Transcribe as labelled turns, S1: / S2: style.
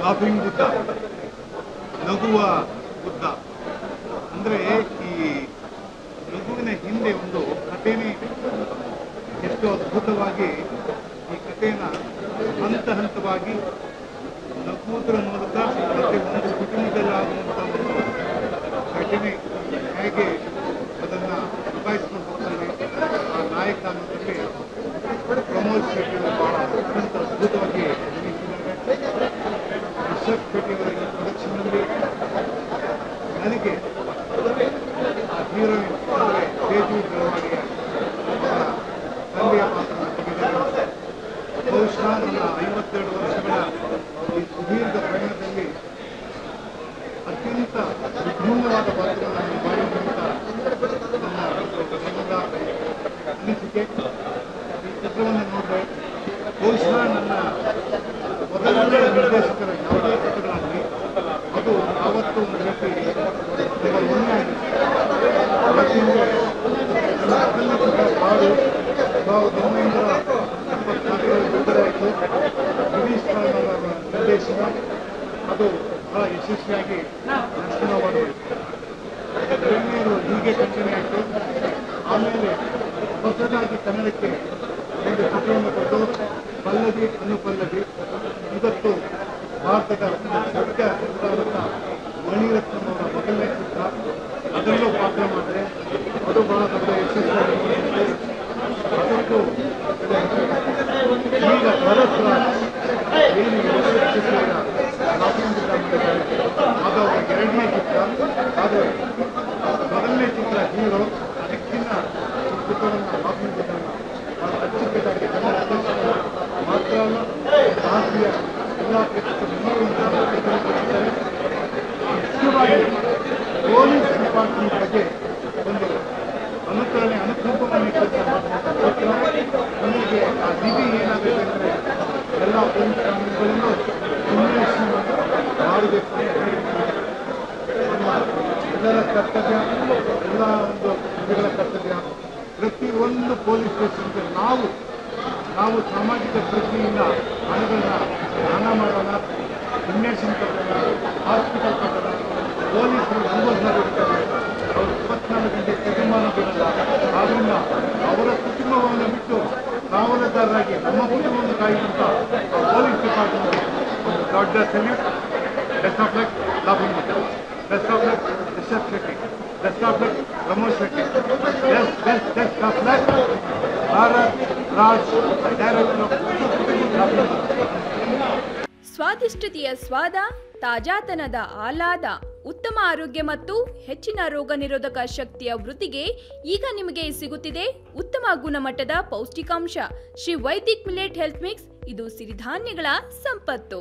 S1: Laughing Buddha, ನಗುವ ಬುದ್ಧ. ಅಂದರೆ ಈ ನಗುವಿನ ಹಿಂದೆ ಒಂದು ಕಥೆನೇ ಇದೆ. ಎಷ್ಟು ಅದ್ಭುತವಾಗಿ ಈ ಕಥೆಯನ್ನು ಹಂತ ಹಂತವಾಗಿ ನಗುವುದರ ಮೂಲಕ ಮತ್ತೆ ಒಂದು ಕುಟುಂಬದಲ್ಲಾಗುವಂಥ ಒಂದು ಘಟನೆ ಹೇಗೆ ಅದನ್ನು ನಿಭಾಯಿಸ್ಕೊಂಡು ಹೋಗ್ತಾನೆ ಆ ನಾಯಕ ಅನ್ನೋದರಲ್ಲಿ ಪ್ರಮೋದ್ ಶೆಟ್ಟಿ ಭಾಳ ಅತ್ಯಂತ ಅದ್ಭುತವಾಗಿ ಅಭಿನಯಿಸಿದ್ದಾರೆ. ರಿಷಬ್ ಶೆಟ್ಟಿ ಅವರ ಈ ಪ್ರೊಡಕ್ಷನ್ನಲ್ಲಿ ನನಗೆ ಆ ಹೀರೋಯಿನ್ ಅಂದರೆ ತೇಜು ಬೆಳವಾಡಿಯ ಅವರ ತಂದೆಯ ಪಾತ್ರವನ್ನು ತೆಗೆದಿದ್ದಾರೆ. ಬಹುಶಃ ನನ್ನ 52 ವರ್ಷಗಳ ಈ ಸುದೀರ್ಘ ಪ್ರಯಾಣದಲ್ಲಿ ಅತ್ಯಂತ ವಿಭಿನ್ನವಾದ ಪಾತ್ರವನ್ನು ನಿಭಾಯಿಸುವಂಥ ನನ್ನ ಅನಿಸಿಕೆ. ಈ ಚಿತ್ರವನ್ನು ನೋಡಿದ್ರೆ ಬಹುಶಃ ನನ್ನ ಮೊದಲನೇ ನಿರ್ದೇಶಕರ ಯಾವುದೇ ಚಿತ್ರಗಳಾಗಲಿ ಅದು ಯಾವತ್ತೂ ಒಂದು ರೀತಿ ತುಂಬ ಒಮ್ಮೆ ಆಗಿದೆ. ಯಾಕೆಂದರೆ ನನ್ನ ಮೊದಲನೇ ಚಿತ್ರ ಕಾಡು 1974 ಬಿಡುಗಡೆ ಆಯಿತು. ಗಿರೀಶ್ ಕಾರ್ನಾಡ್ ಅವರ ನಿರ್ದೇಶನ, ಅದು ಬಹಳ ಯಶಸ್ವಿಯಾಗಿ ನರ್ಸನ ಮಾಡಬೇಕು. ಎರಡನೇದು ಹೀಗೆ ಕಂಟಿನ್ಯೂ ಆಯಿತು. ಆಮೇಲೆ ಹೊಸದಾಗಿ ಕನ್ನಡಕ್ಕೆ ಒಂದು ಚಿತ್ರವನ್ನು ಕೊಟ್ಟು ಪಲ್ಲವಿ ಅನುಪಲ್ಲವಿ, ಇವತ್ತು ಭಾರತದ ದೊಡ್ಡ ಚಿತ್ರವಾದಂಥ ಮಣಿರತ್ನಂ ಅವರ ಮೊದಲನೇ ಚಿತ್ರ, ಅದರಲ್ಲೂ ಪಾತ್ರ ಮಾಡಿದೆ. ಅದು ಬಹಳ ದೊಡ್ಡ ಯಶಸ್ವಿಯಾಗಿ ಅದಕ್ಕೂ ಈಗ ಭರತ್ ರಾಜ್ ಏನು ಚಿತ್ರದ ಲಾಫಿಂಗ್ ಬುದ್ಧ ಮಾಡಿದ್ದಾರೆ, ಅದು ಅವರ ಎರಡನೇ ಚಿತ್ರ. ಆದರೆ ಮೊದಲನೇ ಚಿತ್ರ ಹೀರೋ, ಅದಕ್ಕಿಂತ ಚಿತ್ರವನ್ನು ಲಾಫಿಂಗ್ ಬುದ್ಧವನ್ನು ಬಹಳ ಅಚ್ಚುಕಟ್ಟಾಗಿ ಕನ್ನಡ ಮಾತ್ರ ಅಲ್ಲ ಭಾರತೀಯ ಎಲ್ಲ ಪ್ರತಿನಿಧಿಗಳಿದ್ದಾರೆ. ಮುಖ್ಯವಾಗಿ ಪೊಲೀಸ್ ಡಿಪಾರ್ಟ್ಮೆಂಟ್ ಬಗ್ಗೆ ಒಂದು ಅನುಕರಣೆ ಅನುಕಂಪವನ್ನು ಕೆಲಸ ಮಾಡುವಂಥ ಚಿತ್ರ. ನಮಗೆ ಆ ನಿಧಿ ಏನಾಗಬೇಕೆಂದರೆ ಎಲ್ಲ ಪೊಲೀಸ್ ಕಾನೂನುಗಳನ್ನು ಅನ್ವೇಷಣೆ ಮಾಡಬೇಕು. ನಮ್ಮ ಎಲ್ಲರ ಕರ್ತವ್ಯ, ಎಲ್ಲ ಒಂದು ಪ್ರಜೆಗಳ ಕರ್ತವ್ಯ. ಪ್ರತಿಯೊಂದು ಪೊಲೀಸ್ ಸ್ಟೇಷನ್ಗೆ ನಾವು ಸಾಮಾಜಿಕ ಪ್ರಜ್ಞೆಯಿಂದ ಹಣಗಳನ್ನ ದಾನ ಮಾಡೋಣ, ಇನ್ವೆಷನ್ ಕಟ್ಟೋಣ, ಹಾಸ್ಪಿಟಲ್ ಕಟ್ಟೋಣ. ಪೊಲೀಸರು ಅನುಭವಿಸಬೇಕಾದ್ರೆ ಅವರು 24 ಗಂಟೆ ತೆಗೆಮಾನ ಬಿಡಲ್ಲ. ಆದ್ದರಿಂದ ಅವರ ಕುಟುಂಬವನ್ನು ಬಿಟ್ಟು ಕಾವಲುಗಾರರಾಗಿ ನಮ್ಮ ಕುಟುಂಬವನ್ನು ಕಾಯುವಂಥ ಪೊಲೀಸ್ ಡಿಪಾರ್ಟ್ಮೆಂಟ್ ಒಂದು ದೊಡ್ಡ salute. Best of luck Laughing Buddha, best of luck Rishab Shetty, best of luck Pramod Shetty, best of luck Bharath Raj, director of Laughing Buddha.
S2: ಸ್ವಾದಿಷ್ಟತೆಯ ಸ್ವಾದ, ತಾಜಾತನದ ಆಹ್ಲಾದ, ಉತ್ತಮ ಆರೋಗ್ಯ ಮತ್ತು ಹೆಚ್ಚಿನ ರೋಗ ನಿರೋಧಕ ಶಕ್ತಿಯ ವೃದ್ಧಿಗೆ ಈಗ ನಿಮಗೆ ಸಿಗುತ್ತಿದೆ ಉತ್ತಮ ಗುಣಮಟ್ಟದ ಪೌಷ್ಟಿಕಾಂಶ Shri Vaidik millet health mix. ಇದು ಸಿರಿಧಾನ್ಯಗಳ ಸಂಪತ್ತು.